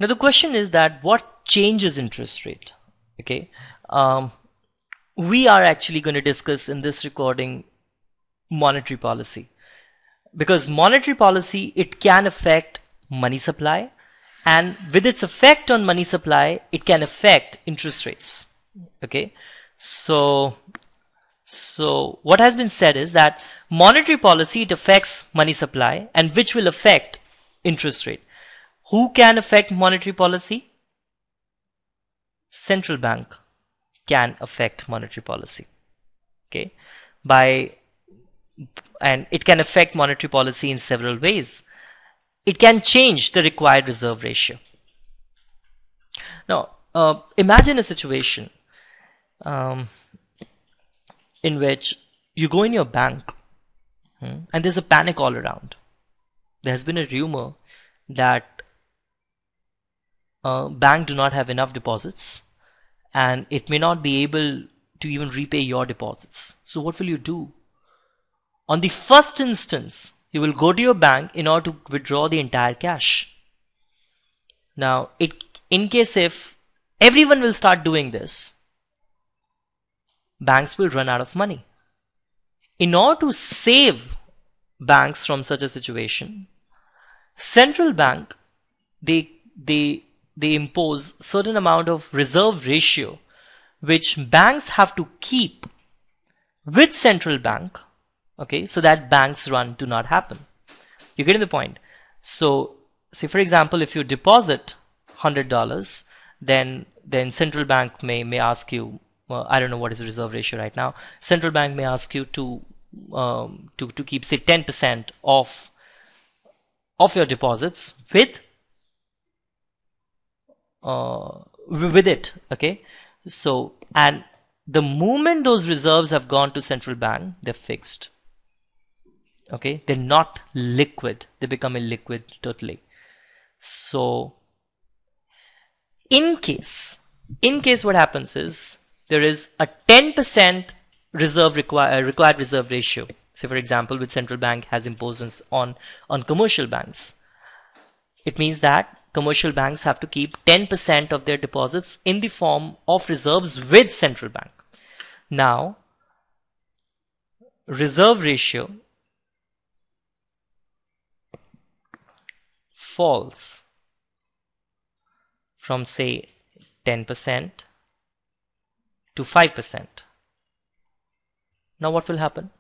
Now the question is that what changes interest rate? Okay, we are actually going to discuss in this recording monetary policy, because monetary policy, it can affect money supply, and with its effect on money supply, it can affect interest rates. Okay, so what has been said is that monetary policy, it affects money supply, and which will affect interest rate. Who can affect monetary policy? Central bank can affect monetary policy. Okay, and it can affect monetary policy in several ways. It can change the required reserve ratio. Now, imagine a situation in which you go in your bank and there's a panic all around. There has been a rumor that bank do not have enough deposits and it may not be able to even repay your deposits. So what will you do? On the first instance, you will go to your bank in order to withdraw the entire cash. Now, in case if everyone will start doing this, banks will run out of money. In order to save banks from such a situation, central bank, they impose certain amount of reserve ratio which banks have to keep with central bank, okay, so that banks run do not happen. You're getting the point? So say for example, if you deposit $100, then central bank may ask you, I don't know what is the reserve ratio right now. Central bank may ask you to keep say 10% of your deposits with it. Okay, so and the moment those reserves have gone to central bank, they're fixed. Okay, they're not liquid, they become illiquid totally. So in case what happens is there is a 10% required reserve ratio, say for example which central bank has imposed on commercial banks. It means that commercial banks have to keep 10% of their deposits in the form of reserves with central bank. Now, reserve ratio falls from say 10% to 5%. Now what will happen?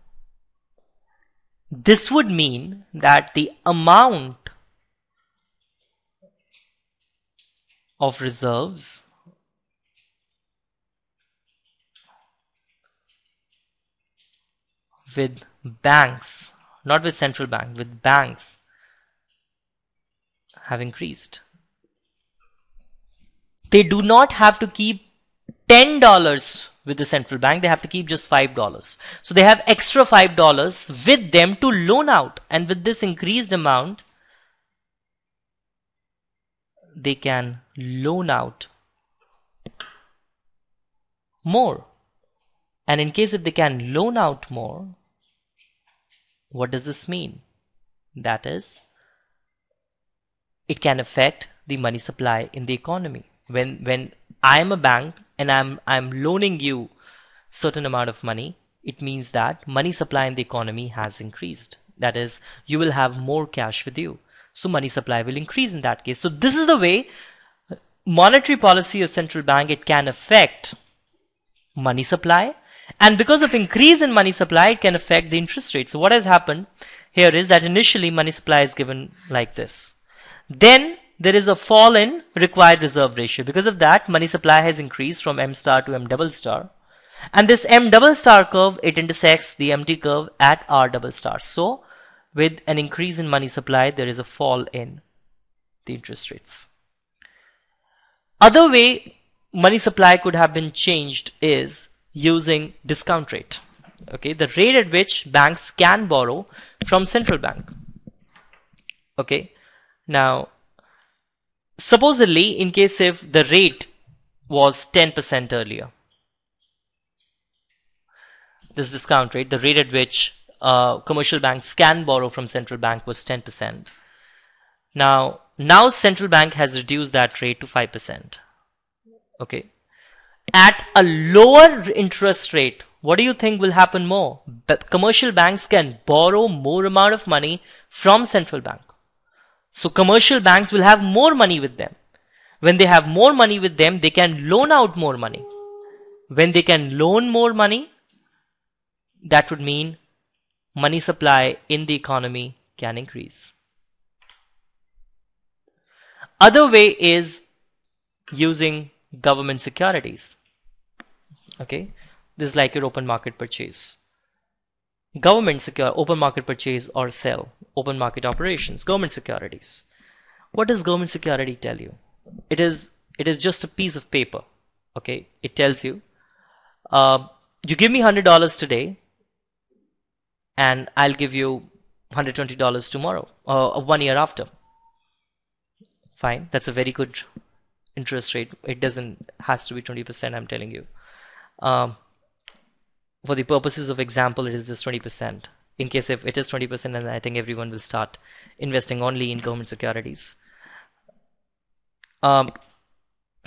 This would mean that the amount of reserves with banks, not with central bank, with banks have increased. They do not have to keep $10 with the central bank, they have to keep just $5. So they have extra $5 with them to loan out, and with this increased amount they can loan out more. And in case if they can loan out more, what does this mean? That is, it can affect the money supply in the economy. When I am a bank and I'm loaning you certain amount of money, it means that money supply in the economy has increased. That is, you will have more cash with you. So money supply will increase in that case. So this is the way monetary policy of central bank, it can affect money supply. And because of increase in money supply, it can affect the interest rate. So what has happened here is that initially money supply is given like this. Then there is a fall in required reserve ratio. Because of that, money supply has increased from M star to M double star. And this M double star curve, it intersects the MT curve at R double star. So with an increase in money supply, there is a fall in the interest rates. Other way money supply could have been changed is using discount rate. Okay, the rate at which banks can borrow from central bank. Okay, now supposedly in case if the rate was 10% earlier, this discount rate, the rate at which commercial banks can borrow from central bank was 10%. Now now central bank has reduced that rate to 5%. Okay. At a lower interest rate, what do you think will happen more? Commercial banks can borrow more amount of money from central bank. So commercial banks will have more money with them. When they have more money with them, they can loan out more money. When they can loan more money, that would mean money supply in the economy can increase. Other way is using government securities. Okay, this is like your open market purchase. Government secure open market purchase or sell, open market operations, government securities. What does government security tell you? It is just a piece of paper. Okay, it tells you, you give me $100 today, and I'll give you $120 tomorrow, 1 year after. Fine, that's a very good interest rate. It has to be 20%. I'm telling you. For the purposes of example, it is just 20%. In case if it is 20%, then I think everyone will start investing only in government securities.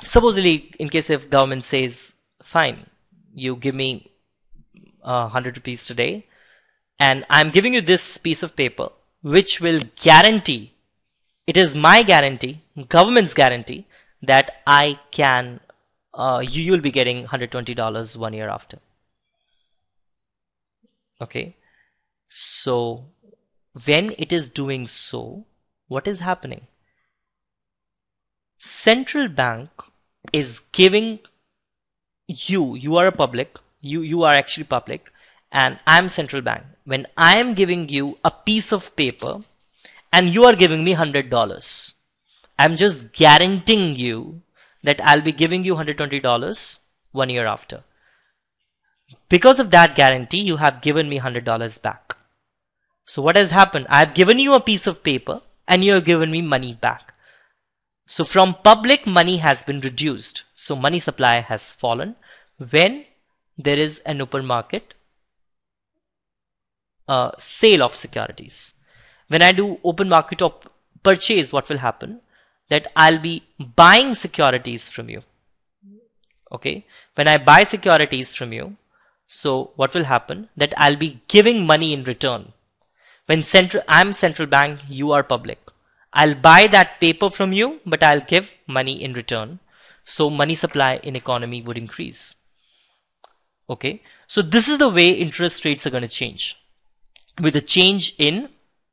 Supposedly, in case if government says, fine, you give me 100 rupees today, and I'm giving you this piece of paper, which will guarantee, it is my guarantee, government's guarantee, that I can, you will be getting $120 1 year after. Okay, so when it is doing so, what is happening? Central bank is giving you are a public, you are actually public, and I'm central bank. When I am giving you a piece of paper and you are giving me $100, I'm just guaranteeing you that I'll be giving you $120 1 year after. Because of that guarantee, you have given me $100 back. So what has happened? I've given you a piece of paper and you have given me money back. So from public, money has been reduced. So money supply has fallen when there is an open market sale of securities. When I do open market purchase, what will happen? That I'll be buying securities from you. Okay. When I buy securities from you, so what will happen? That I'll be giving money in return. When I'm central bank, you are public. I'll buy that paper from you, but I'll give money in return. So money supply in economy would increase. Okay. So this is the way interest rates are going to change, with a change in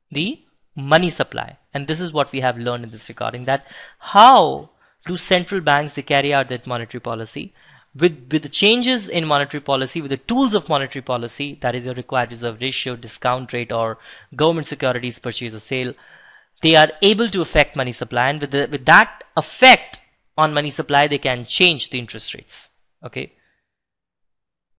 the money supply. And this is what we have learned in this recording, that how do central banks, they carry out that monetary policy. With the changes in monetary policy, with the tools of monetary policy, that is your required reserve ratio, discount rate, or government securities purchase or sale, they are able to affect money supply. And with that effect on money supply, they can change the interest rates. Okay.